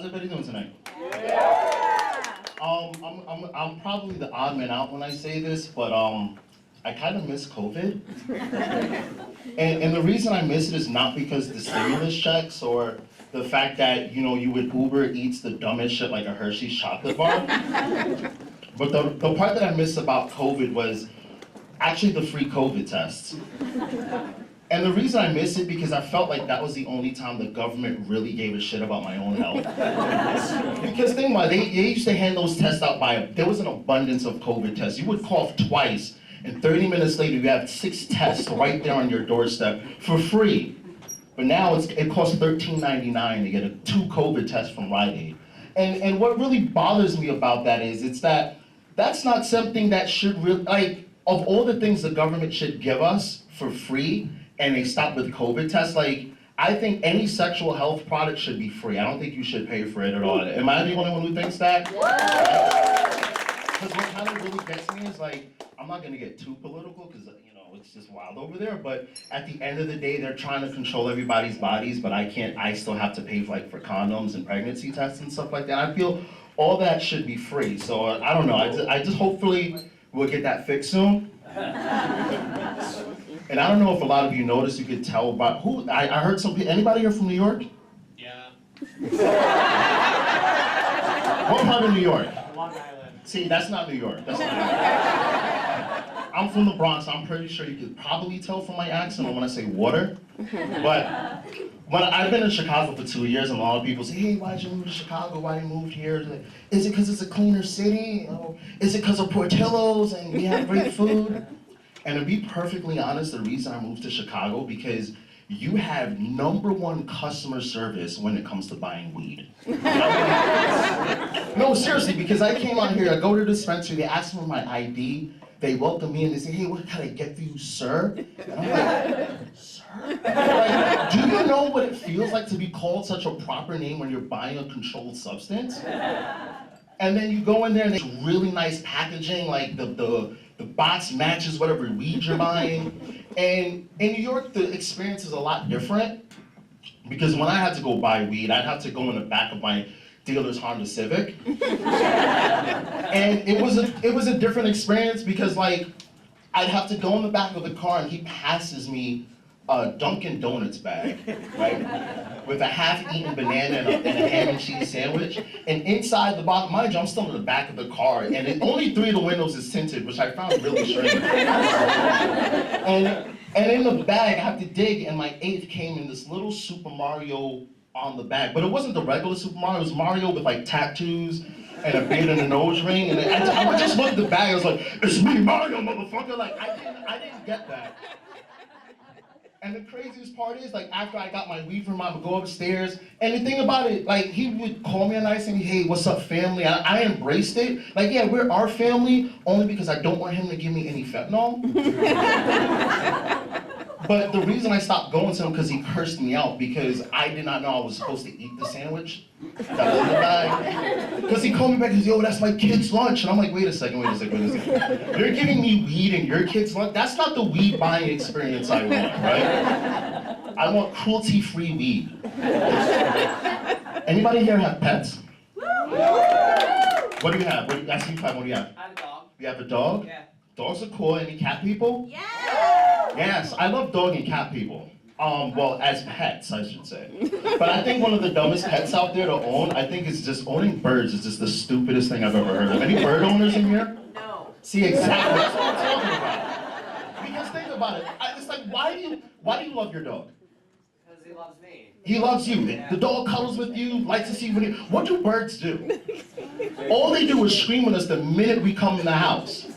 everybody doing tonight? I'm probably the odd man out when I say this, but I kind of miss COVID. And the reason I miss it is not because the stimulus checks or the fact that, you know, you would Uber Eats the dumbest shit like a Hershey's chocolate bar. But the part that I miss about COVID was actually the free COVID tests. And the reason I miss it because I felt like that was the only time the government really gave a shit about my own health. Because think about it, they used to hand those tests out there was an abundance of COVID tests. You would cough twice, and 30 minutes later you have 6 tests right there on your doorstep for free. But now it costs $13.99 to get 2 COVID tests from Rite Aid. And what really bothers me about that is that's not something that should really, like, of all the things the government should give us for free, and they stop with COVID tests, like, I think any sexual health product should be free. I don't think you should pay for it at all. Am I the only one who thinks that? Because what kind of really gets me is, like, I'm not gonna get too political, because, you know, it's just wild over there, but at the end of the day, they're trying to control everybody's bodies, but I still have to pay for condoms and pregnancy tests and stuff like that. I feel all that should be free, so I don't know, I just hopefully we'll get that fixed soon. And I don't know if a lot of you noticed, you could tell about who, I heard some people, anybody here from New York? Yeah. What part of New York? Long Island. See, that's not New York. That's not New York. I'm from the Bronx, I'm pretty sure you could probably tell from my accent when I say water. But when I've been in Chicago for 2 years, and a lot of people say, hey, why'd you move to Chicago? Why you moved here? Is it because it's a cleaner city? Or is it because of Portillo's and we have great food? And to be perfectly honest, the reason I moved to Chicago, because you have #1 customer service when it comes to buying weed. No, seriously, because I came out here, I go to the dispensary, they ask me for my ID, they welcome me and they say, hey, what can I get for you, sir? And I'm like, sir? Like, do you know what it feels like to be called such a proper name when you're buying a controlled substance? And then you go in there and it's really nice packaging, like the box matches whatever weed you're buying. And in New York, the experience is a lot different, because when I had to go buy weed, I'd have to go in the back of my dealer's Honda Civic. And it was a different experience because, like, I'd have to go in the back of the car and he passes me a Dunkin' Donuts bag, right? With a half-eaten banana and a ham and cheese sandwich. And inside the box, mind you, I'm still in the back of the car, and only 3 of the windows is tinted, which I found really strange. And in the bag, I have to dig, and my 8th came in this little Super Mario on the bag. But it wasn't the regular Super Mario, it was Mario with, like, tattoos and a beard and a nose ring. And I would just look at the bag, I was like, it's me, Mario, motherfucker! Like, I didn't get that. And the craziest part is, like, after I got my weed from him, I would go upstairs, and the thing about it, like, he would call me a nice thing, hey, what's up, family? I embraced it. Like, yeah, we're our family, only because I don't want him to give me any fentanyl. But the reason I stopped going to him, because he cursed me out, because I did not know I was supposed to eat the sandwich that was in the bag. Because he called me back and he said, yo, that's my kid's lunch. And I'm like, wait a second. You're giving me weed and your kid's lunch? That's not the weed buying experience I want, right? I want cruelty-free weed. Anybody here have pets? What do you have? I see you, what do you have? I have a dog. You have a dog? Yeah. Dogs are cool. Any cat people? Yeah. Yes, I love dog and cat people. Well, as pets, I should say. But I think one of the dumbest pets out there to own, I think is just owning birds is just the stupidest thing I've ever heard of. Any bird owners in here? No. See, exactly, that's what I'm talking about. Because think about it, it's like, why do you love your dog? Because he loves me. He loves you. The dog cuddles with you, likes to see you. What do birds do? All they do is scream at us the minute we come in the house.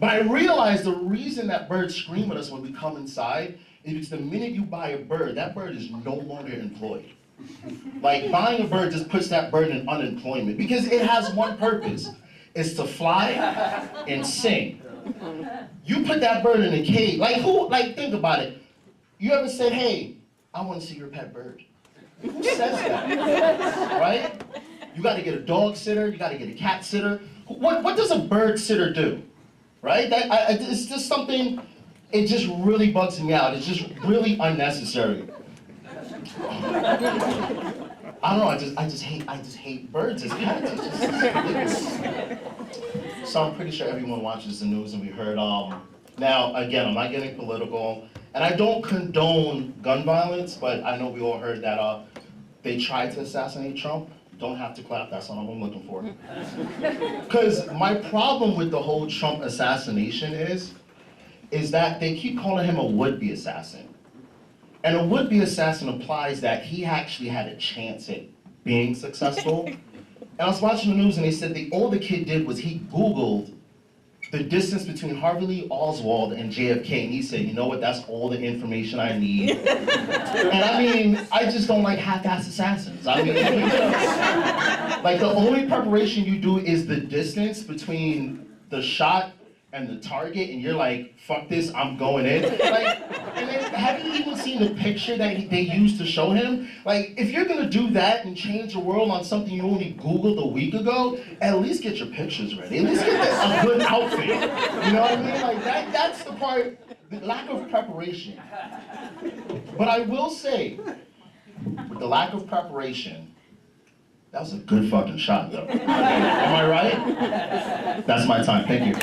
But I realized the reason that birds scream at us when we come inside is because the minute you buy a bird, that bird is no longer employed. Like, buying a bird just puts that bird in unemployment, because it has one purpose, is to fly and sing. You put that bird in a cage, think about it. You ever said, hey, I want to see your pet bird? Who says that, right? You gotta get a dog sitter, you gotta get a cat sitter. What does a bird sitter do? Right? It's just something, it just really bugs me out. It's just really unnecessary. I don't know, I just hate birds as pets. So I'm pretty sure everyone watches the news and we heard, now, again, I'm not getting political, and I don't condone gun violence, but I know we all heard that, they tried to assassinate Trump. Don't have to clap, that's not what I'm looking for. Because my problem with the whole Trump assassination is that they keep calling him a would-be assassin. And a would-be assassin implies that he actually had a chance at being successful. And I was watching the news and they said all the kid did was he Googled the distance between Harvey Lee Oswald and JFK, and he said, you know what, that's all the information I need. And I mean, I just don't like half-ass assassins. I mean, like the only preparation you do is the distance between the shot and the target, and you're like, fuck this, I'm going in. Like, and then have you even seen the picture that they used to show him? Like, if you're gonna do that and change the world on something you only Googled a week ago, at least get your pictures ready. At least get a good outfit. You know what I mean? Like, that's the part, the lack of preparation. But I will say, with the lack of preparation, that was a good fucking shot, though. Am I right? That's my time, thank you.